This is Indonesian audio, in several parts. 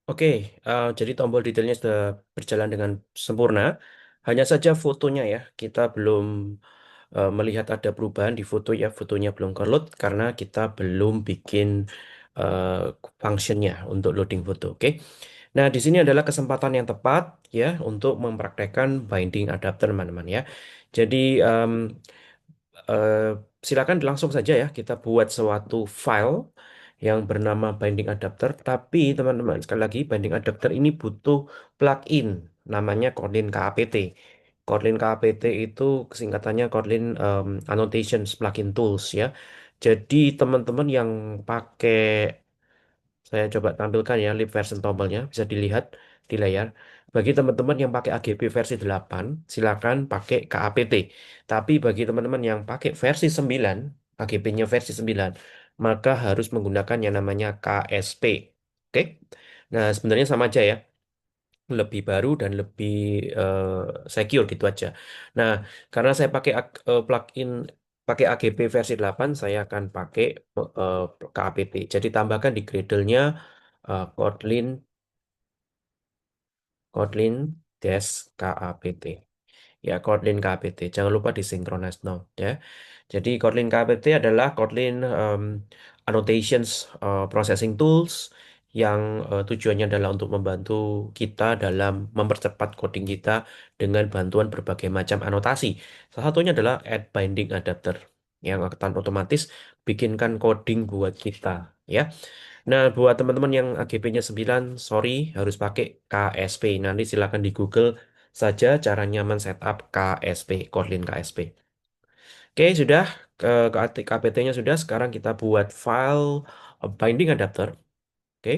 Oke, jadi tombol detailnya sudah berjalan dengan sempurna. Hanya saja fotonya ya, kita belum melihat ada perubahan di foto ya. Fotonya belum load karena kita belum bikin uh, functionnya untuk loading foto. Oke, nah di sini adalah kesempatan yang tepat ya untuk mempraktekkan binding adapter teman-teman ya. Jadi eh, silakan langsung saja ya kita buat suatu file yang bernama binding adapter. Tapi teman-teman sekali lagi binding adapter ini butuh plugin namanya Kotlin KAPT. Kotlin KAPT itu singkatannya Kotlin Annotations Plugin Tools ya. Jadi teman-teman yang pakai saya coba tampilkan ya lib version tombolnya bisa dilihat di layar. Bagi teman-teman yang pakai AGB versi 8, silakan pakai KAPT. Tapi bagi teman-teman yang pakai versi 9, AGB-nya versi 9, maka harus menggunakan yang namanya KSP. Oke. Nah, sebenarnya sama aja ya, lebih baru dan lebih eh, secure gitu aja. Nah, karena saya pakai plugin pakai AGB versi 8, saya akan pakai eh, KAPT. Jadi tambahkan di Gradle-nya Kotlin Kotlin dash KAPT. Ya, Kotlin KAPT. Jangan lupa disynchronize now ya. Jadi Kotlin KAPT adalah Kotlin Annotations Processing Tools yang tujuannya adalah untuk membantu kita dalam mempercepat coding kita dengan bantuan berbagai macam anotasi. Salah satunya adalah add binding adapter yang akan otomatis bikinkan coding buat kita ya. Nah, buat teman-teman yang AGP-nya 9, sorry harus pakai KSP. Nanti silakan di Google saja cara nyaman setup KSP, Kotlin KSP. Oke, sudah ke KPT-nya sudah. Sekarang kita buat file binding adapter. Oke.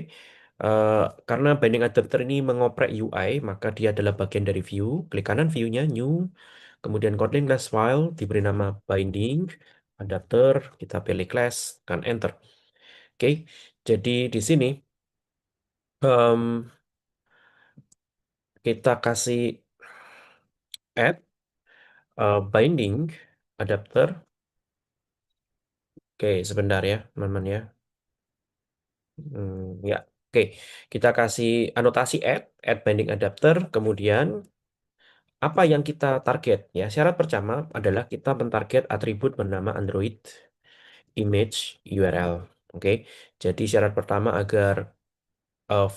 Eh, karena binding adapter ini mengoprek UI, maka dia adalah bagian dari view. Klik kanan view-nya, new. Kemudian Kotlin class file diberi nama binding adapter. Kita pilih class, kan enter. Oke. Jadi di sini em, kita kasih add binding adapter. Oke, sebentar ya, teman-teman ya. Ya, oke. Kita kasih anotasi add binding adapter. Kemudian apa yang kita target ya? Syarat pertama adalah kita mentarget atribut bernama Android image URL. Oke. Jadi syarat pertama agar of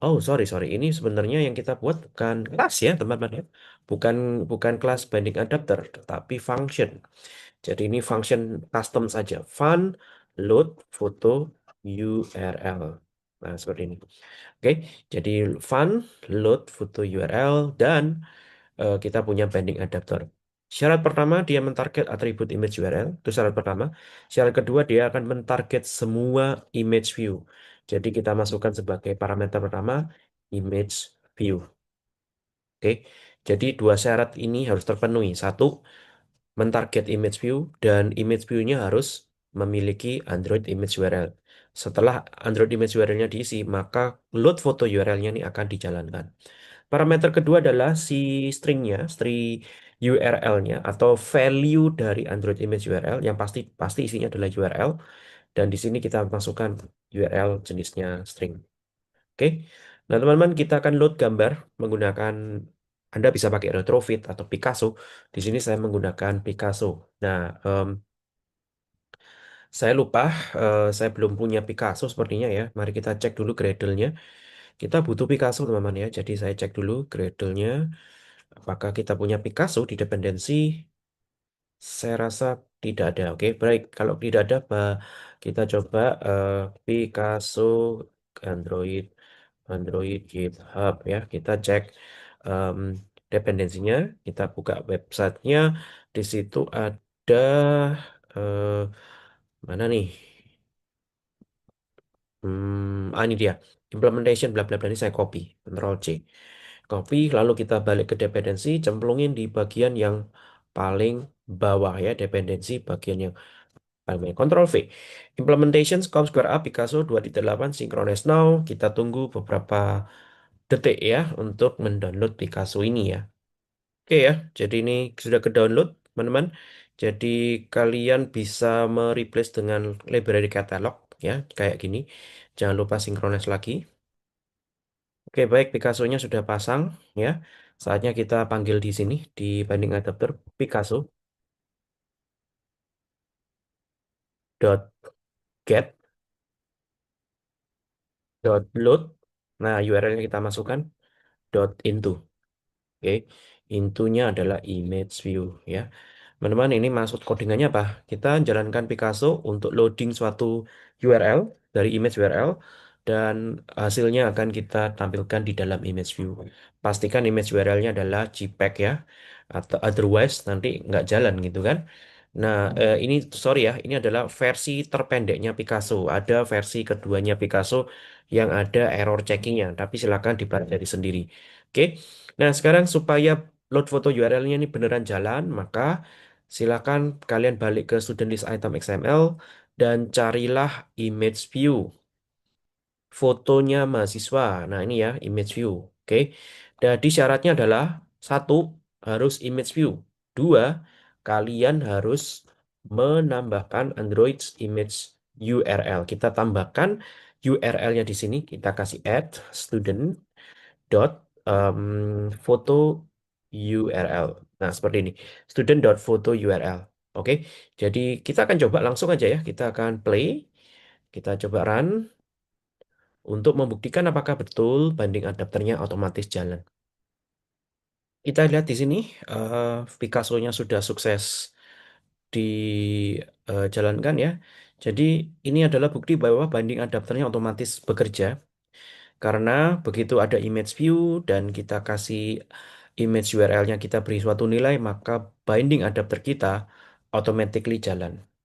oh sorry sorry ini sebenarnya yang kita buat bukan kelas ya teman-teman ya. Bukan bukan kelas binding adapter, tetapi function. Jadi ini function custom saja. Fun load foto URL. Nah, seperti ini. Oke, jadi fun load foto URL dan kita punya binding adapter. Syarat pertama dia mentarget atribut image URL, itu syarat pertama. Syarat kedua dia akan mentarget semua image view. Jadi kita masukkan sebagai parameter pertama image view. Oke, jadi dua syarat ini harus terpenuhi. Satu, mentarget image view dan image view-nya harus memiliki Android image URL. Setelah Android image URL-nya diisi, maka load foto URL-nya ini akan dijalankan. Parameter kedua adalah si string-nya, string URL-nya atau value dari Android image URL yang pasti pasti isinya adalah URL dan di sini kita masukkan URL jenisnya string. Oke. Nah, teman-teman kita akan load gambar menggunakan Anda bisa pakai Retrofit atau Picasso. Di sini saya menggunakan Picasso. Nah, saya lupa, saya belum punya Picasso sepertinya ya. Mari kita cek dulu Gradle-nya. Kita butuh Picasso teman-teman ya. Jadi saya cek dulu Gradle-nya. Apakah kita punya Picasso di dependensi? Saya rasa tidak ada. Oke, baik. Kalau tidak ada, kita coba Picasso Android Android GitHub ya. Kita cek em, dependensinya. Kita buka websitenya. Di situ ada eh, mana nih? Ini dia. Implementation bla bla bla ini saya copy. Ctrl C. Copy, lalu kita balik ke dependensi, cemplungin di bagian yang paling bawah ya, dependensi bagian yang paling bawah. Ctrl V. Implementation scope square up Picasso 2.8 synchronize now. Kita tunggu beberapa detik ya untuk mendownload Picasso ini ya. Oke ya, jadi ini sudah ke-download, teman-teman. Jadi kalian bisa mereplace dengan library catalog ya, kayak gini. Jangan lupa synchronize lagi. Oke, baik, Picasso-nya sudah pasang ya. Saatnya kita panggil di sini di binding adapter Picasso dot get dot load. Nah, URL-nya kita masukkan dot into. Oke, intunya adalah image view ya. Teman-teman, ini maksud codingannya apa? Kita jalankan Picasso untuk loading suatu URL dari image URL dan hasilnya akan kita tampilkan di dalam image view. Pastikan image URL-nya adalah JPEG ya, atau otherwise nanti nggak jalan gitu kan. Nah, ini sorry ya, ini adalah versi terpendeknya Picasso. Ada versi keduanya Picasso yang ada error checkingnya, tapi silakan dipelajari sendiri. Oke, nah sekarang supaya load foto URL-nya ini beneran jalan, maka silakan kalian balik ke student list item XML dan carilah image view fotonya mahasiswa. Nah, ini ya image view. Oke. Jadi syaratnya adalah satu, harus image view. Dua, kalian harus menambahkan Android image URL. Kita tambahkan URL-nya di sini. Kita kasih add student dot photo URL. Nah, seperti ini. Student dot photo URL. Oke. Jadi kita akan coba langsung aja ya. Kita akan play. Kita coba run untuk membuktikan apakah betul banding adapternya otomatis jalan. Kita lihat di sini Picasso-nya sudah sukses dijalankan ya. Jadi ini adalah bukti bahwa banding adapternya otomatis bekerja karena begitu ada image view dan kita kasih image URL-nya kita beri suatu nilai maka binding adapter kita automatically jalan.